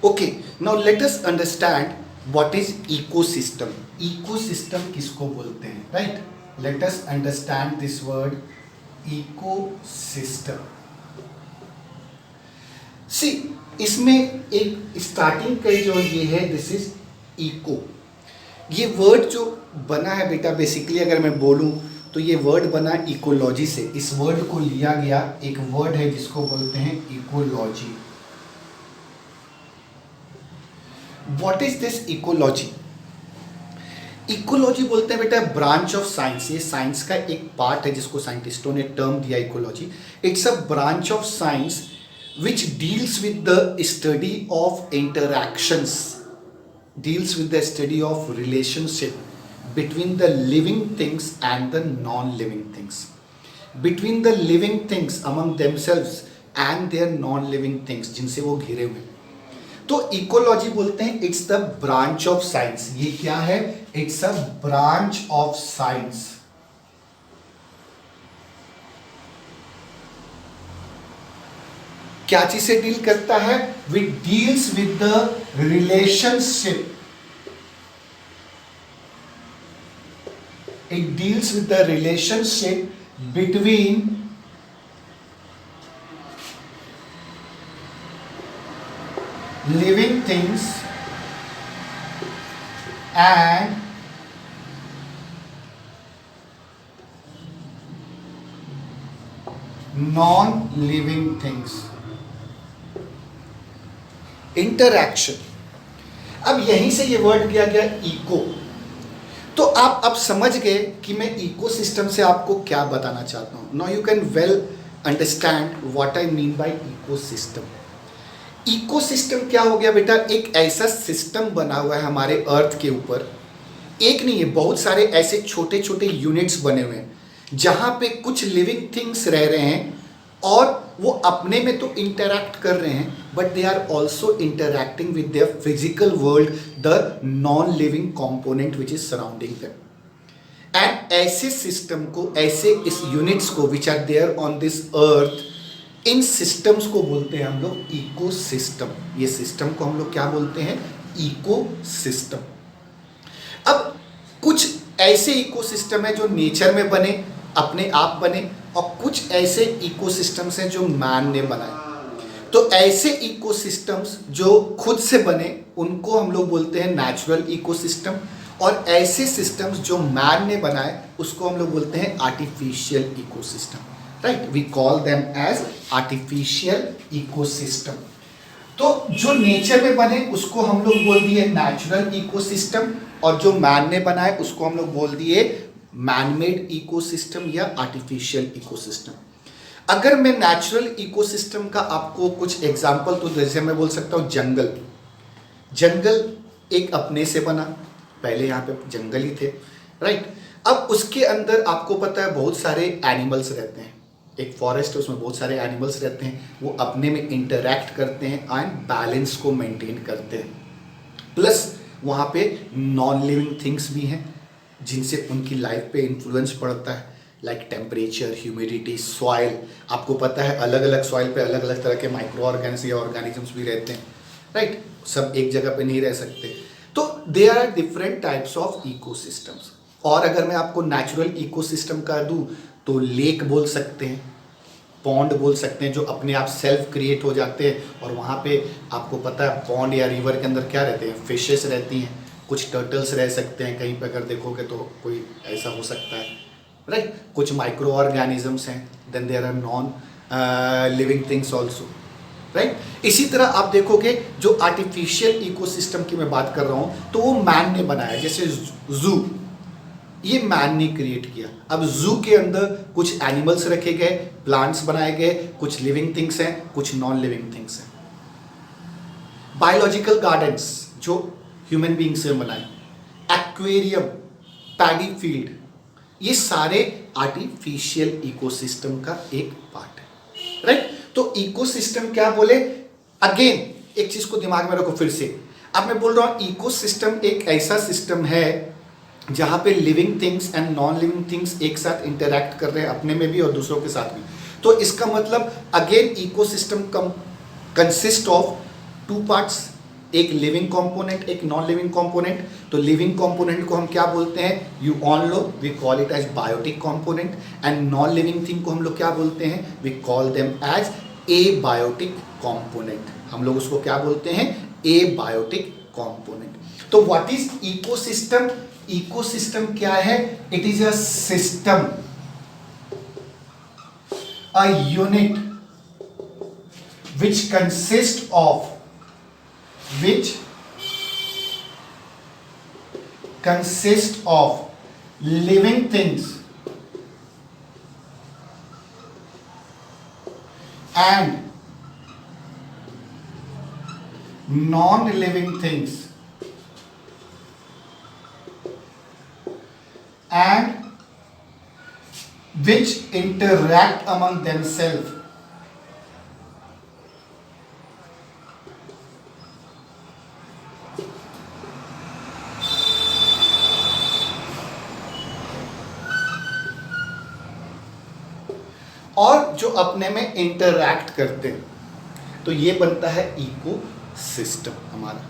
Okay, now let us understand what is ecosystem. Ecosystem किसको बोलते हैं, right? Let us understand this word ecosystem. See, इसमें एक starting का जो ये है, दिस इज इको. ये वर्ड जो बना है बेटा, बेसिकली अगर मैं बोलूं तो ये वर्ड बना इकोलॉजी से. इस वर्ड को लिया गया, एक वर्ड है जिसको बोलते हैं ecology. What is this ecology? Ecology बोलते हैं बेटा ब्रांच ऑफ साइंस. ये साइंस का एक पार्ट है जिसको साइंटिस्टों ने टर्म दिया ecology. It's a branch of science which deals with the study of interactions, deals with the study of relationship between the living things and the non-living things, between the living things among themselves and their non-living things जिनसे वो घिरे हुए. तो ecology बोलते हैं it's the branch of science. ये क्या है? It's a branch of science. क्या चीज से डील करता है? Which deals with the relationship. It deals with the relationship between living things and non living things. Interaction. अब यहीं से ये वर्ड किया गया इको. तो आप अब समझ गए कि मैं इकोसिस्टम से आपको क्या बताना चाहता हूं. Now you can well understand what I mean by ecosystem. Ecosystem क्या हो गया बेटा? एक ऐसा सिस्टम बना हुआ है हमारे अर्थ के ऊपर. एक नहीं है, बहुत सारे ऐसे छोटे छोटे यूनिट्स बने हुए हैं जहां पे कुछ लिविंग थिंग्स रह रहे हैं और वो अपने में तो इंटरैक्ट कर रहे हैं, but they are also interacting with their physical world, the non living component which is surrounding them. And ऐसे सिस्टम को, ऐसे इस यूनिट्स को which are there on this earth, इन सिस्टम्स को बोलते हैं हम लोग इकोसिस्टम. ये सिस्टम को हम लोग क्या बोलते हैं? इकोसिस्टम. अब कुछ ऐसे इकोसिस्टम है जो नेचर में बने, अपने आप बने, और कुछ ऐसे इकोसिस्टम्स हैं जो मैन ने बनाए. तो ऐसे इकोसिस्टम्स जो खुद से बने उनको हम लोग बोलते हैं नेचुरल इकोसिस्टम, और ऐसे सिस्टम्स जो मैन ने बनाए उसको हम लोग बोलते हैं artificial ecosystem. Right, we call them as artificial ecosystem. तो जो नेचर में बने उसको हम लोग बोल दिए नेचुरल इकोसिस्टम, और जो मैन ने बनाए उसको हम लोग बोल दिए मैन मेड इकोसिस्टम या आर्टिफिशियल इकोसिस्टम. अगर मैं नेचुरल इकोसिस्टम का आपको कुछ एग्जांपल, तो जैसे मैं बोल सकता हूँ जंगल. जंगल एक अपने से बना, पहले यहाँ पे जंगल ही थे, राइट. अब उसके अंदर आपको पता है बहुत सारे एनिमल्स रहते हैं. एक फॉरेस्ट है, उसमें बहुत सारे एनिमल्स रहते हैं, वो अपने में इंटरैक्ट करते हैं एंड बैलेंस को मेंटेन करते हैं. प्लस वहाँ पे नॉन लिविंग थिंग्स भी हैं जिनसे उनकी लाइफ पे इन्फ्लुएंस पड़ता है, लाइक टेम्परेचर, ह्यूमिडिटी, सॉइल. आपको पता है अलग अलग सॉइल पे अलग अलग तरह के माइक्रो ऑर्गेनिज्म या ऑर्गेनिजम्स भी रहते हैं, राइट. सब एक जगह पे नहीं रह सकते. तो they are different types of ecosystems. और अगर मैं आपको नेचुरल इकोसिस्टम का दूँ तो लेक बोल सकते हैं, पॉन्ड बोल सकते हैं, जो अपने आप सेल्फ क्रिएट हो जाते हैं. और वहाँ पे आपको पता है पॉन्ड या रिवर के अंदर क्या रहते हैं? फिशेस रहती हैं, कुछ टर्टल्स रह सकते हैं, कहीं पे अगर देखोगे तो कोई ऐसा हो सकता है, राइट. कुछ माइक्रो ऑर्गेनिजम्स हैं, then there are non living things also, right. इसी तरह आप देखोगे जो आर्टिफिशियल इकोसिस्टम की मैं बात कर रहा हूँ तो वो मैन ने बनाया. जैसे जू, ये मैन ने क्रिएट किया. अब जू के अंदर कुछ एनिमल्स रखे गए, प्लांट्स बनाए गए, कुछ लिविंग थिंग्स हैं, कुछ नॉन लिविंग थिंग्स हैं. बायोलॉजिकल गार्डन्स जो ह्यूमन बींग से बनाए, एक्वेरियम, पैडी फील्ड, ये सारे आर्टिफिशियल इकोसिस्टम का एक पार्ट है, राइट. तो इकोसिस्टम क्या बोले? अगेन एक चीज को दिमाग में रखो फिर से. अब मैं बोल रहा हूं इकोसिस्टम एक ऐसा सिस्टम है जहां पे living things and non living things एक साथ इंटरैक्ट कर रहे हैं, अपने में भी और दूसरों के साथ भी. तो इसका मतलब again ecosystem consist of two parts, एक लिविंग कंपोनेंट, एक नॉन लिविंग कंपोनेंट। तो लिविंग कंपोनेंट को हम क्या बोलते हैं, you all know, we call it as biotic component. And non living thing को हम लोग क्या बोलते हैं, we call them as abiotic component. हम लोग उसको क्या बोलते हैं, एबायोटिक कंपोनेंट। तो व्हाट इज इकोसिस्टम? इकोसिस्टम क्या है? It is a system, a unit which consists of living things and non-living things and which interact among themselves और जो अपने में इंटरैक्ट करते हैं। तो ये बनता है इकोसिस्टम हमारा।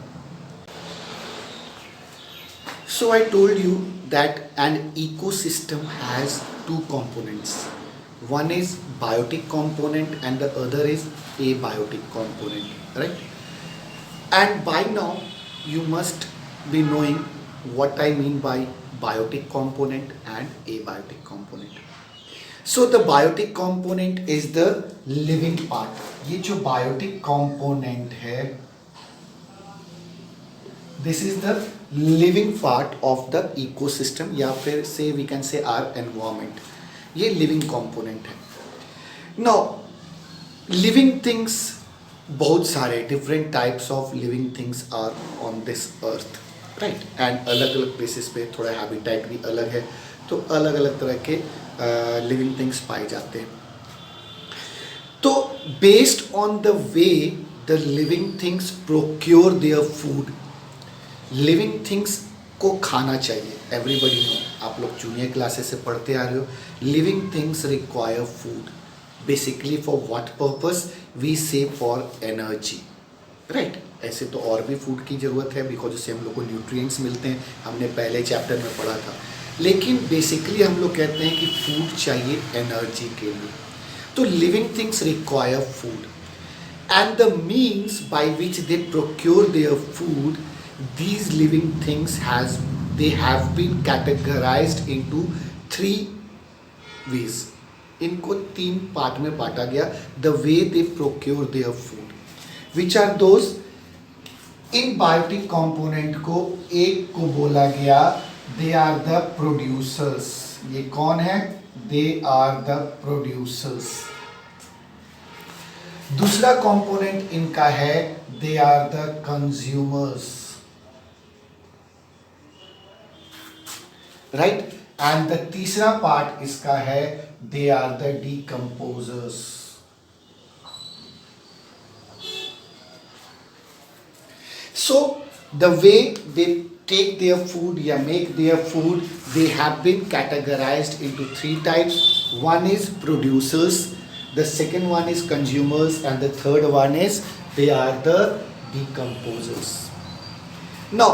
So I told you that an ecosystem has two components, one is biotic component and the other is abiotic component, right? And by now you must be knowing what I mean by biotic component and abiotic component. So the biotic component is the living part. ये जो biotic component है, this is the living part of the ecosystem, या फिर say we can say our environment. ये living component है. Now living things बहुत सारे different types of living things are on this earth, right? And अलग अलग places पे थोड़ा हैबिटेट भी अलग है, तो अलग अलग तरह के लिविंग थिंग्स पाए जाते हैं। तो based on the way the living things procure their food, living things को खाना चाहिए। एवरीबडी नो, आप लोग जूनियर क्लासेस से पढ़ते आ रहे हो, living things require food. Basically for what purpose? We say for energy, right? ऐसे तो और भी फूड की ज़रूरत है, बिकॉज उससे हम लोग को न्यूट्रिएंट्स मिलते हैं, हमने पहले चैप्टर में पढ़ा था। लेकिन बेसिकली हम लोग कहते हैं कि फूड चाहिए एनर्जी के लिए। तो living things require food and the means by which they procure their food, these living things they have been categorized into 3 ways. इनको 3 पार्ट में बांटा गया, the way they procure their food. Which are those? इन biotic component को एक को बोला गया दे आर द प्रोड्यूसर्स। ये कौन है? They are the producers. दूसरा कंपोनेंट इनका है they are the consumers, right? And the तीसरा पार्ट इसका है they are the decomposers. So the way they take their food या make their food, they have been categorized into 3 types. One is producers, the second one is consumers and the third one is they are the decomposers. Now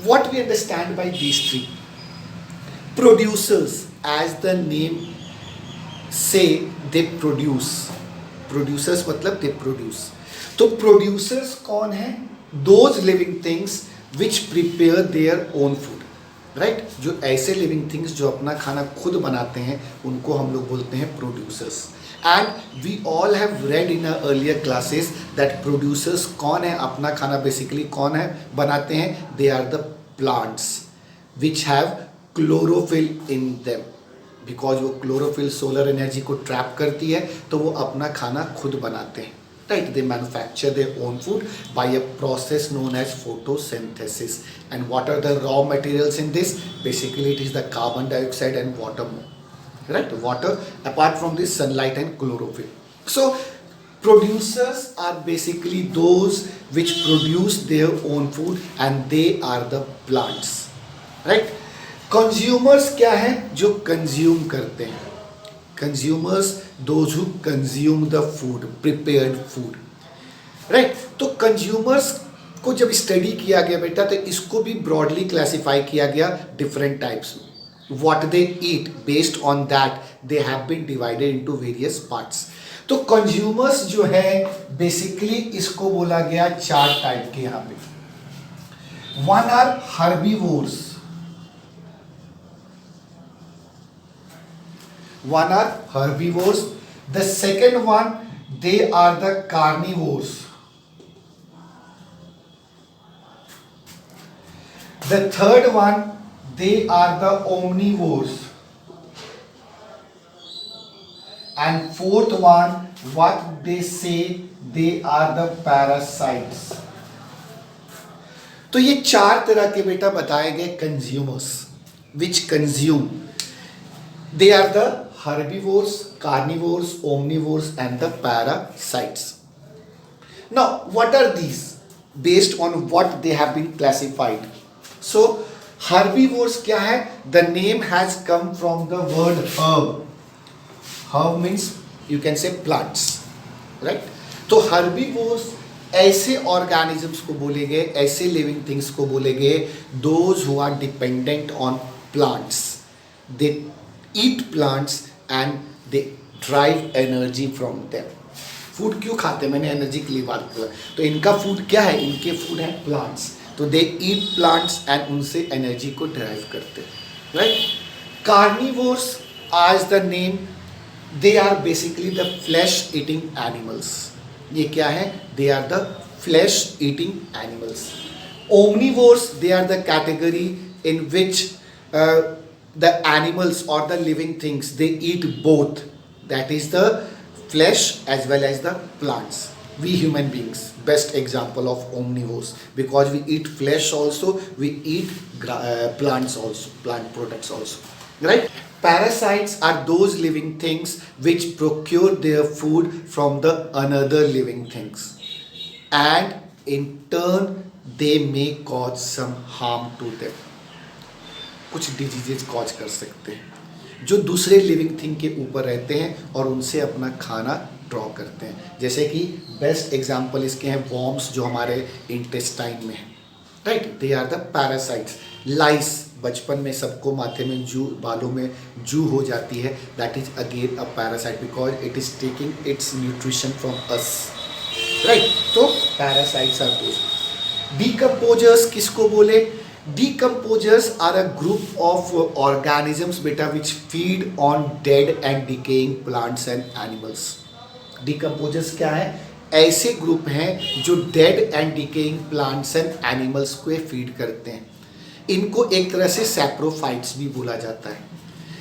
what we understand by these 3? Producers, as the name say, they produce. Producers मतलब they produce. तो producers कौन है? Those living things which prepare their own food, right? जो ऐसे living things जो अपना खाना खुद बनाते हैं, उनको हम लोग बोलते हैं producers. And we all have read in our earlier classes that producers कौन है? अपना खाना basically कौन है बनाते हैं? They are the plants which have chlorophyll in them, because वो क्लोरोफिल सोलर एनर्जी को ट्रैप करती है, तो वो अपना खाना खुद बनाते हैं, right? They manufacture their own food by a process known as photosynthesis. And what are the raw materials in this? Basically it is the carbon dioxide and water, right? Water apart from this sunlight and chlorophyll. So producers are basically those which produce their own food and they are the plants, right? Consumers क्या है? जो consume करते हैं। Consumers those who consume the food, prepared food, right? तो consumers को जब study किया गया बेटा तो इसको भी ब्रॉडली क्लासिफाई किया गया डिफरेंट टाइप्स में। What they eat, based on that they have been divided into various parts. तो कंज्यूमर्स जो है बेसिकली इसको बोला गया 4 टाइप के यहां पे। One are herbivores, one are herbivores, the second one they are the carnivores, the third one they are the omnivores, and fourth one what they say they are the parasites। तो ये 4 तरह के बेटा बताए गए consumers which consume. They are the herbivores, carnivores, omnivores and the parasites. Now, what are these? Based on what they have been classified. So, herbivores क्या है? The name has come from the word herb. Herb means you can say plants, right? तो herbivores ऐसे organisms को बोले गए, ऐसे living things को बोले गए, those who are dependent on plants. They eat plants and they derive energy from them। Food क्यों खाते हैं? मैंने एनर्जी के लिए बात किया। तो इनका फूड क्या है? इनके फूड है प्लांट्स। तो दे ईट प्लांट्स एंड उनसे एनर्जी को ड्राइव करते हैं, right. Carnivores as the name, they are basically the flesh eating animals. ये क्या है? They are the flesh eating animals. Omnivores, they are the category in which the animals or the living things, they eat both, that is the flesh as well as the plants. We human beings best example of omnivores, because we eat flesh also, we eat plants also, plant products also, right? Parasites are those living things which procure their food from the another living things, and in turn they may cause some harm to them। कुछ diseases cause कर सकते हैं जो दूसरे living thing के ऊपर रहते हैं और उनसे अपना खाना ड्रॉ करते हैं। जैसे कि बेस्ट एग्जांपल इसके हैं वॉर्म्स जो हमारे इंटेस्टाइन में है, right. They are the parasites. Lice, बचपन में सबको माथे में जू, बालों में जू हो जाती है, that is again a parasite because it is taking it's nutrition from us, right. तो पैरासाइट्स आर दोज। डिकम्पोजर्स किसको बोले? Decomposers are a group of organisms beta which feed on dead and decaying plants and animals। Decomposers क्या है? ऐसे group हैं जो dead and decaying plants and animals को feed करते हैं। इनको एक तरह से सैप्रोफाइट्स भी बोला जाता है।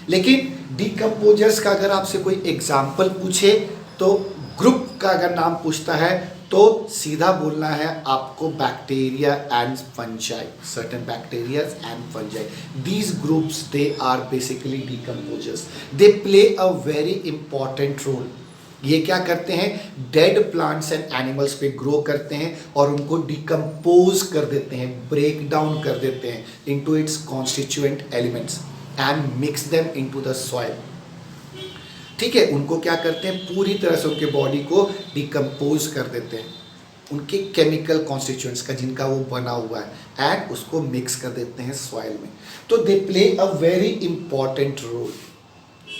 लेकिन decomposers का अगर आपसे कोई एग्जाम्पल पूछे तो ग्रुप का अगर नाम पूछता है तो सीधा बोलना है आपको bacteria and fungi, certain bacteria and fungi. These groups they are basically decomposers. They play a very important role. ये क्या करते हैं? डेड प्लांट्स एंड एनिमल्स पे ग्रो करते हैं और उनको डिकम्पोज कर देते हैं, ब्रेक डाउन कर देते हैं into its constituent elements and mix them into the soil. ठीक है, उनको क्या करते हैं? पूरी तरह से उनके बॉडी को डिकम्पोज कर देते हैं, उनके केमिकल कॉन्स्टिट्यूएंट्स का जिनका वो बना हुआ है, एंड उसको मिक्स कर देते हैं सॉइल में। तो they play a very important role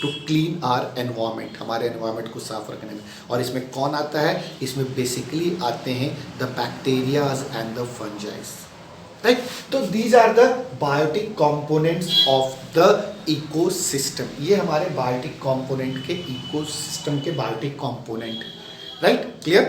to clean our environment, हमारे एनवायरनमेंट को साफ रखने में। और इसमें कौन आता है? इसमें बेसिकली आते हैं the bacterias and the fungi, right. तो these are the biotic components of the ecosystem. ये हमारे बायोटिक कंपोनेंट के इकोसिस्टम के बायोटिक कंपोनेंट, राइट। क्लियर?